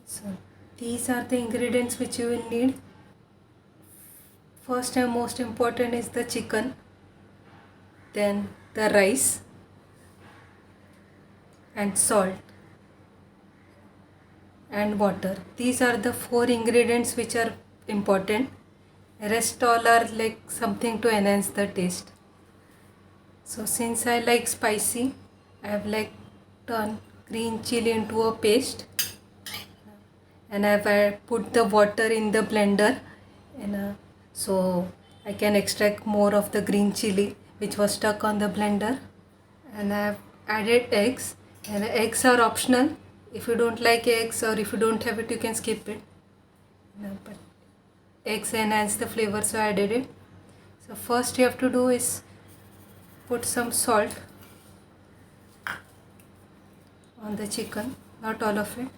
So these are the ingredients which you will need. First and most important is the chicken, then the rice and salt and water. These are the 4 ingredients which are important. Rest all are like something to enhance the taste. So since I like spicy, I have like turned green chili into a paste, and I have put the water in the blender, and so I can extract more of the green chili which was stuck on the blender. And I have added eggs, and eggs are optional. If you don't like eggs or if you don't have it, you can skip it. But eggs enhance the flavor, so I added it. So first you have to do is put some salt on the chicken, not all of it.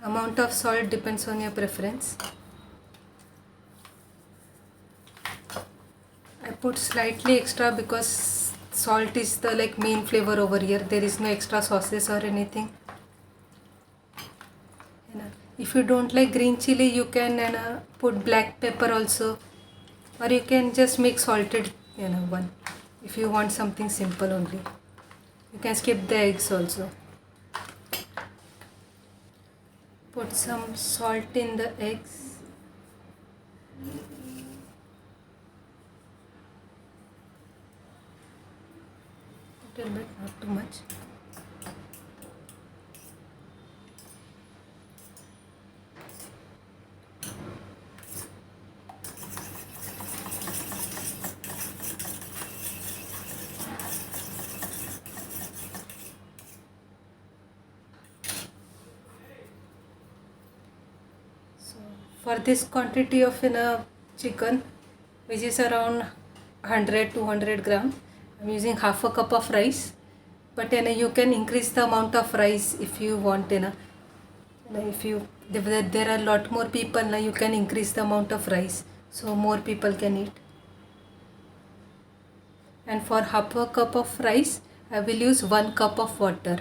Amount of salt depends on your preference. I put slightly extra because salt is the like main flavor over here. There is no extra sauces or anything. If you don't like green chili, you can put black pepper also, or you can just make salted one if you want something simple only. You can skip the eggs also. Put some salt in the eggs. Little bit, not too much. For this quantity of chicken, which is around 100-200 gram, I'm using half a cup of rice. But you can increase the amount of rice if you want. If there are a lot more people, you can increase the amount of rice so more people can eat. And for half a cup of rice, I will use 1 cup of water.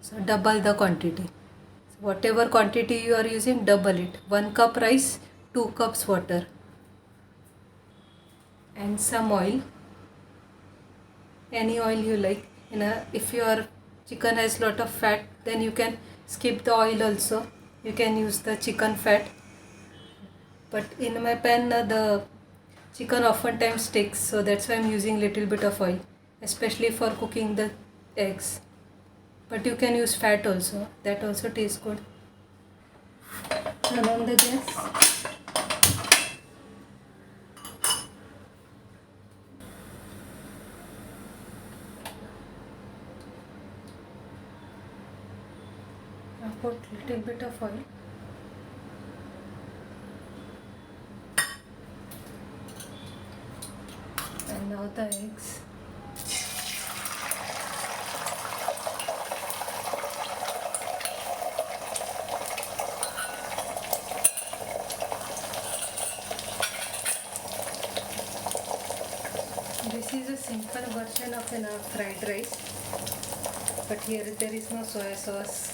So double the quantity. Whatever quantity you are using, double it. 1 cup rice, 2 cups water. And some oil. Any oil you like. If your chicken has lot of fat, then you can skip the oil also. You can use the chicken fat. But in my pan, the chicken oftentimes sticks, so that's why I'm using little bit of oil, especially for cooking the eggs. But you can use fat also, that also tastes good. Turn on the gas. I put little bit of oil. And now the eggs. This is a simple version of fried rice, but here there is no soy sauce,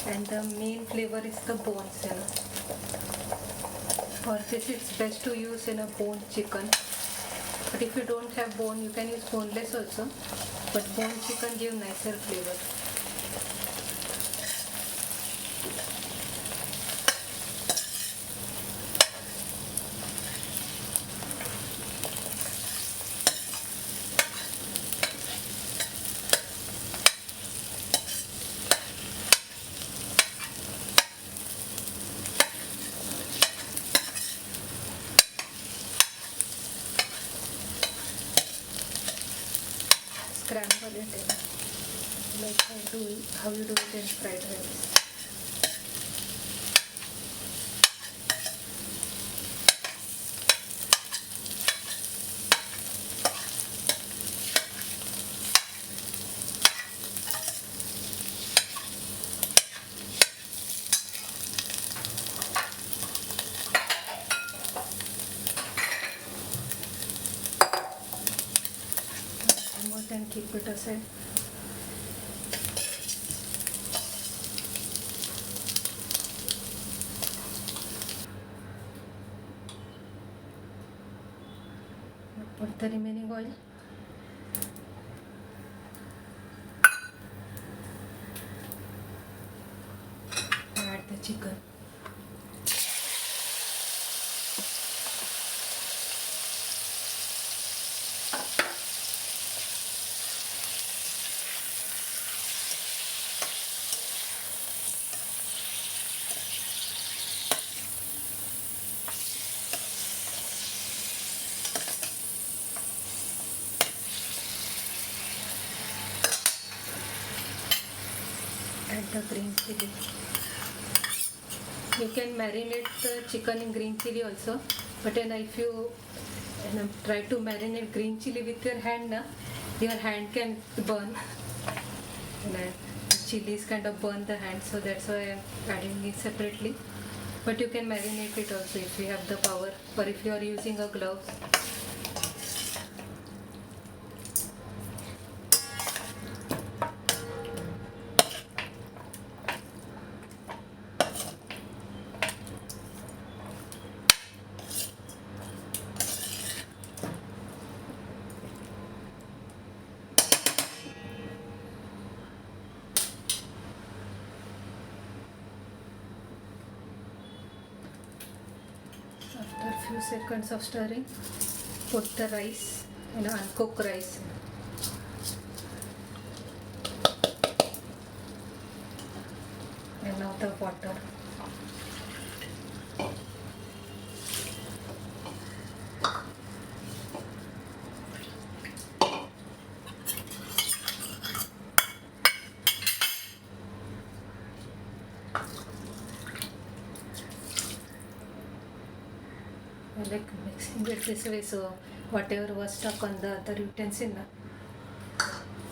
and the main flavor is the bones. For this it's best to use boned chicken, but if you don't have bone, you can use boneless also, but boned chicken gives nicer flavor. Scramble it like how you do it in fried rice. And keep it aside. the remaining oil. Add the chicken. Add the green chili. You can marinate the chicken in green chili also, but then if you try to marinate green chili with your hand, your hand can burn. Chilies kind of burn the hand, so that's why I'm adding it separately. But you can marinate it also if you have the power, or if you are using a glove. After a few seconds of stirring, put the rice, uncooked rice. And now the water. I like mixing it this way, so whatever was stuck on the other utensil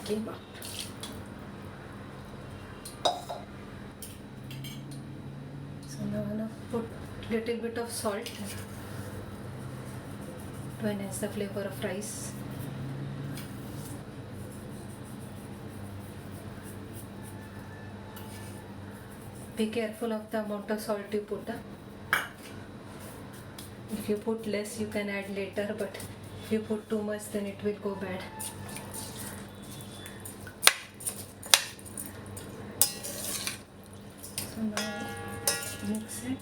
came out. So now I'm gonna put little bit of salt to enhance the flavor of rice. Be careful of the amount of salt you put. If you put less, you can add later, but if you put too much, then it will go bad. So now mix it.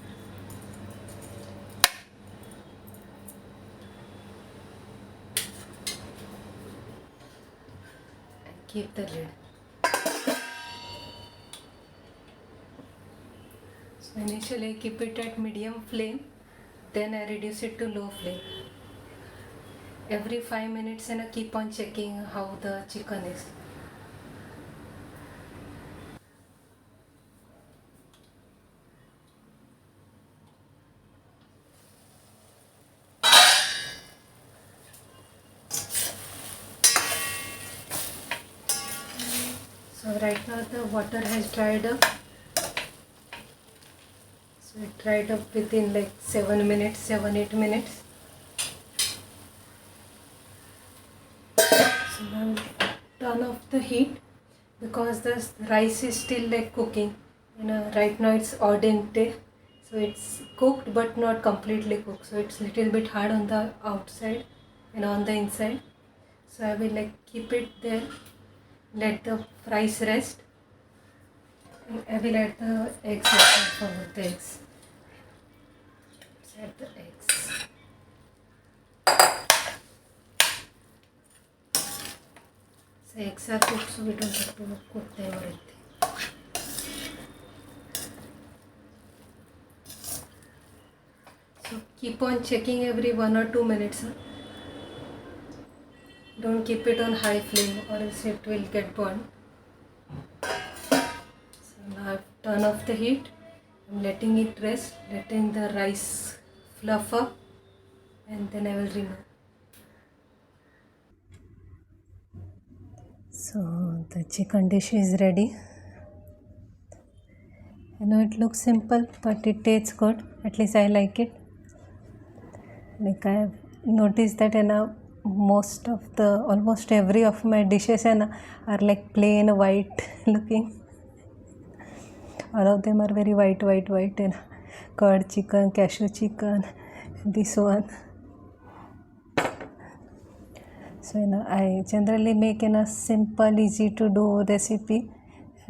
And keep the lid. So initially keep it at medium flame. Then I reduce it to low flame. Every 5 minutes and I keep on checking how the chicken is. So right now the water has dried up. So it dried up within like 7-8 minutes. So now turn off the heat because the rice is still like cooking. Right now it's al dente, so it's cooked but not completely cooked. So it's little bit hard on the outside and on the inside. So I will like keep it there, let the rice rest. And I will add the eggs for the eggs. Add the eggs. So eggs are cooked, so we don't have to cook them or anything. So keep on checking every 1 or 2 minutes. Don't keep it on high flame or else it will get burned. So now I've turned off the heat. I'm letting it rest, letting the rice fluff up, and then I will remove. So the chicken dish is ready. It looks simple, but it tastes good. At least I like it. Like I have noticed that almost every of my dishes are like plain white looking. All of them are very white, and curd chicken, cashew chicken, this one. So I generally make in a simple, easy to do recipe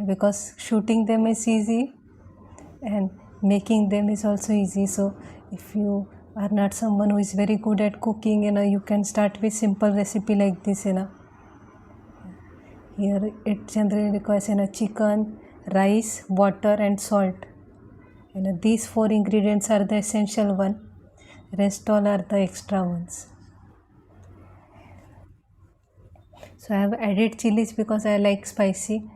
because shooting them is easy and making them is also easy. So if you are not someone who is very good at cooking, you can start with simple recipe like this. Here it generally requires chicken, rice, water and salt. These 4 ingredients are the essential one. Rest all are the extra ones. So I have added chilies because I like spicy.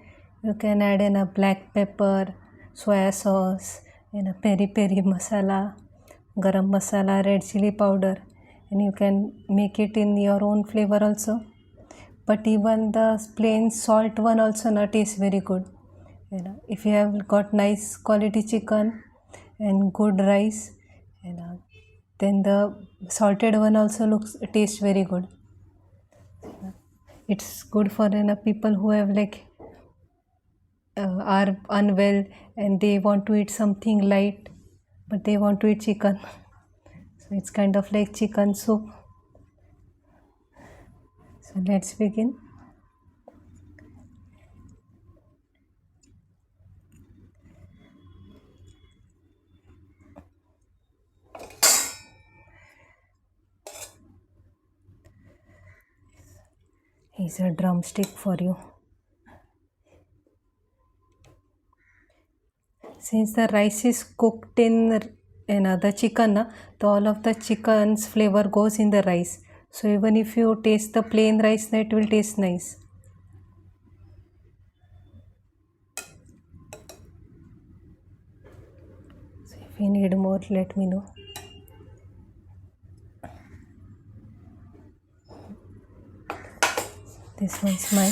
You can add in a black pepper, soya sauce, a peri peri masala, garam masala, red chili powder, and you can make it in your own flavor also. But even the plain salt one also not tastes very good. If you have got nice quality chicken and good rice, then the salted one also tastes very good. It's good for people who have are unwell and they want to eat something light, but they want to eat chicken. So it's kind of like chicken soup. So let's begin. Here's a drumstick for you. Since the rice is cooked in the chicken, so all of the chicken's flavor goes in the rice. So even if you taste the plain rice, it will taste nice. So if you need more, let me know. This one's mine.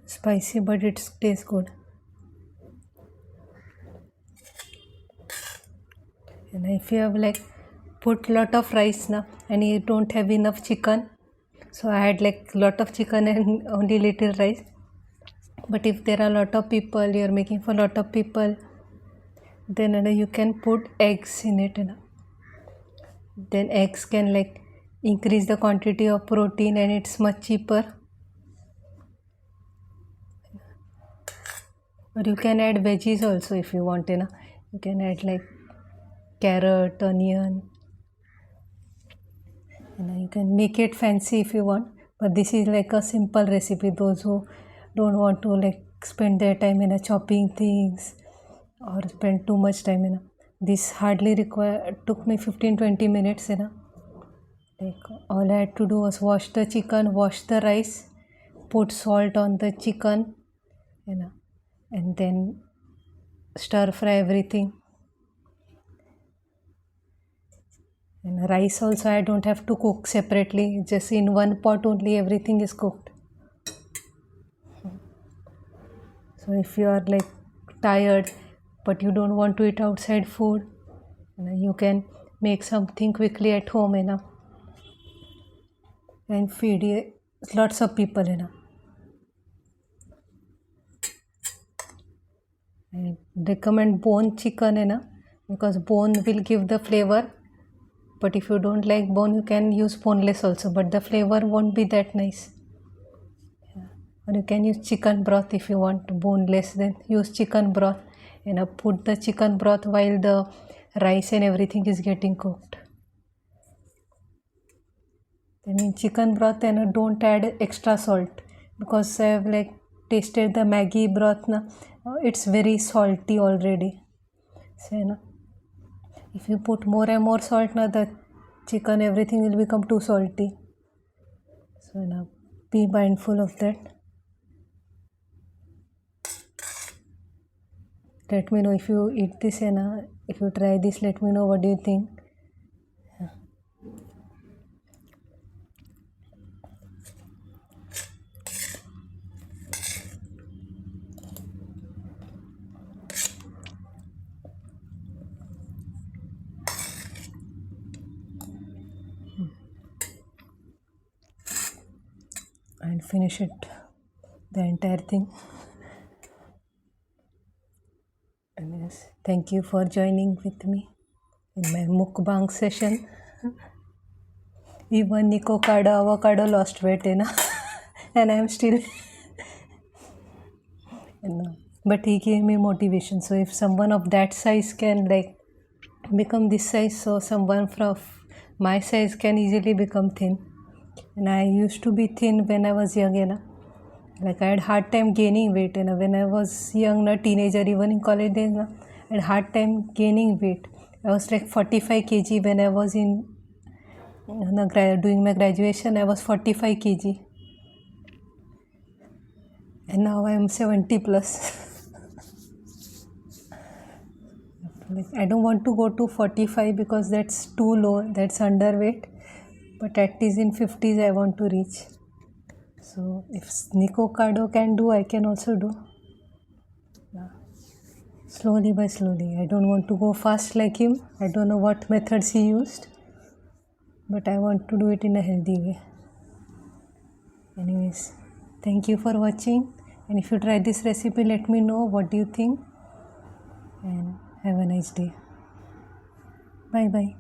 Spicy, but it tastes good. And if you have put lot of rice and you don't have enough chicken, so I had lot of chicken and only little rice. But if there are lot of people, you are making for lot of people, then you can put eggs in it. Then eggs can increase the quantity of protein and it's much cheaper. Or you can add veggies also if you want. You can add carrot, onion. You can make it fancy if you want, but this is a simple recipe. Those who don't want to spend their time chopping things or spend too much time this hardly took me 15-20 minutes. All I had to do was wash the chicken, wash the rice, put salt on the chicken, and then stir fry everything. And rice also I don't have to cook separately, just in one pot only everything is cooked. So if you are tired but you don't want to eat outside food, you can make something quickly at home and feed lots of people. I recommend bone chicken because bone will give the flavor. But if you don't like bone, you can use boneless also, but the flavor won't be that nice. Or you can use chicken broth if you want boneless, then use chicken broth. Put the chicken broth while the rice and everything is getting cooked. Then in chicken broth, don't add extra salt because I have tasted the Maggi broth it's very salty already. So if you put more and more salt, the chicken everything will become too salty. So be mindful of that. let me know if you eat this and if you try this, let me know what do you think. And finish it, the entire thing. And yes, thank you for joining with me in my mukbang session. Even avocado lost weight, and I am still. But he gave me motivation. So if someone of that size can become this size, so someone from my size can easily become thin. And I used to be thin when I was young, I had hard time gaining weight, when I was young, teenager, even in college days, I had hard time gaining weight. I was 45 kg when I was in doing my graduation. I was 45 kg, and now I am 70 plus. I don't want to go to 45 because that's too low, that's underweight, but at least in 50s I want to reach. So if Nicocado can do, I can also do. Slowly by slowly. I don't want to go fast like him. I don't know what methods he used, but I want to do it in a healthy way. Anyways, thank you for watching, and if you try this recipe, let me know what do you think, and have a nice day. Bye bye.